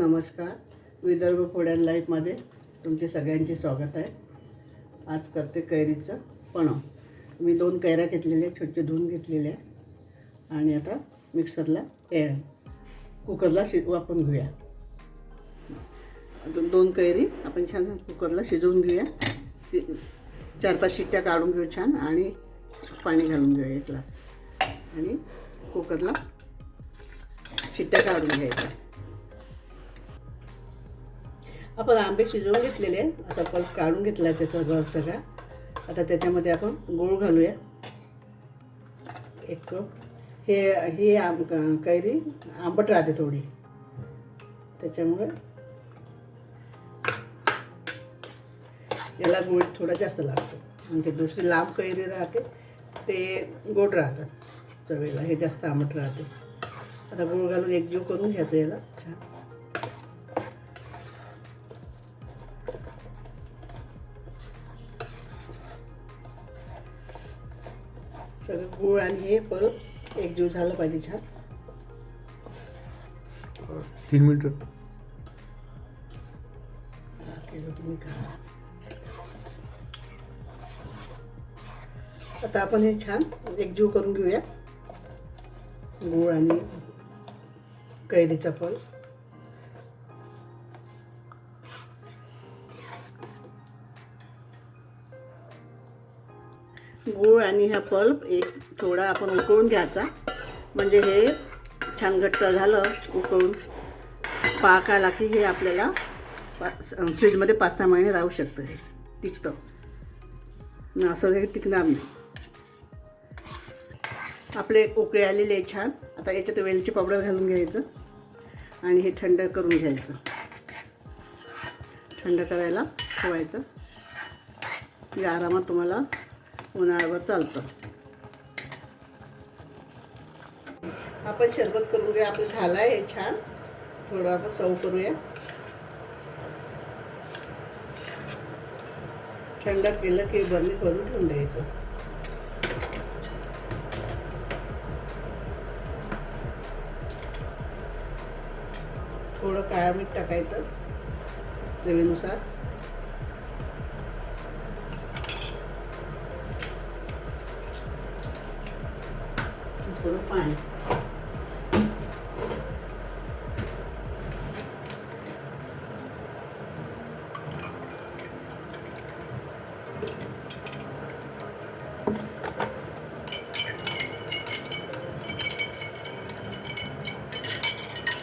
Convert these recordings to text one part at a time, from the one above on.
नमस्कार. Vidarbha food and लाईफमध्ये तुमचे सगळ्यांचे स्वागत आहे. आज करते कैरीचं पणं. मी 2 कैऱ्या घेतलेल्या, छोटे धुवून घेतलेल्या आणि आता मिक्सरला कुकरला वापरून घेऊया. 2 कैरी आपण छान कुकरला शिजवून घेऊया. 4-5 शिट्ट्या काढून घेऊ छान आणि पाणी घालून घेऊया 1 ग्लास आणि कुकरला शिट्ट्या काढून घ्यायच्या. आपण आंबे शिजवून घेतलेले, असा पल्प काढून घेतला त्याचा रस सगळा. आता त्याच्यामध्ये आपण गूळ घालूया 1 कप. ही कैरी आंबट राहते थोडी, त्याच्यामुळे याला गूळ थोडा जास्त लागतो. आणि ते दुसरी लांब कैरी राहते ते गोड राहतात चवीला, हे जास्त आंबट राहते. आता गूळ घालून एकजीव करून घ्यायचं याला छान. सगळं गूळ आणि हे परत एकजीव झालं पाहिजे छान. 3 मिनिटं केलं तुम्ही का. आता आपण हे छान एकजीव करून घेऊया, गूळ आणि कैरीचा फळ. गूळ आणि हा पल्प थोडा आपण उकळून घ्यायचा, म्हणजे हे छान घट्ट झालं. उकळून पाक आला की हे आपल्याला फ्रीजमध्ये 5-6 महिने राहू शकतं. हे टिकतं, असं हे टिकणार नाही. आपले उकळे आलेले आहे छान. आता याच्यात वेलची पावडर घालून घ्यायचं आणि हे थंड करून घ्यायचं. थंड करायला ठेवायचं, हे आरामात तुम्हाला उन्हाळ्यावर चालतं. आपण शरबत करून घेऊया. आपलं झालं आहे हे छान. थोडं आपण सर्व करूया. थंड केलं की बरणी करून ठेवून द्यायचं. थोडं काळं मीठ टाकायचं चवीनुसार. थोडं पाणी.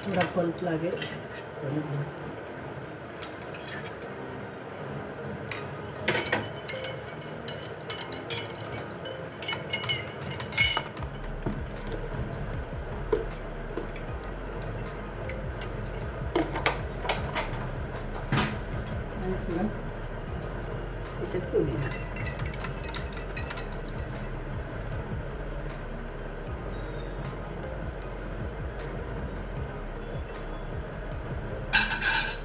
थोडा पल्प लागेल. त्याच्यात पुदिना.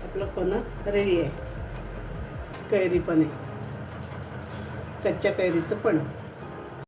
आपलं पणं रेडी आहे. कैरी पणे, कच्च्या कैरीचं पणं.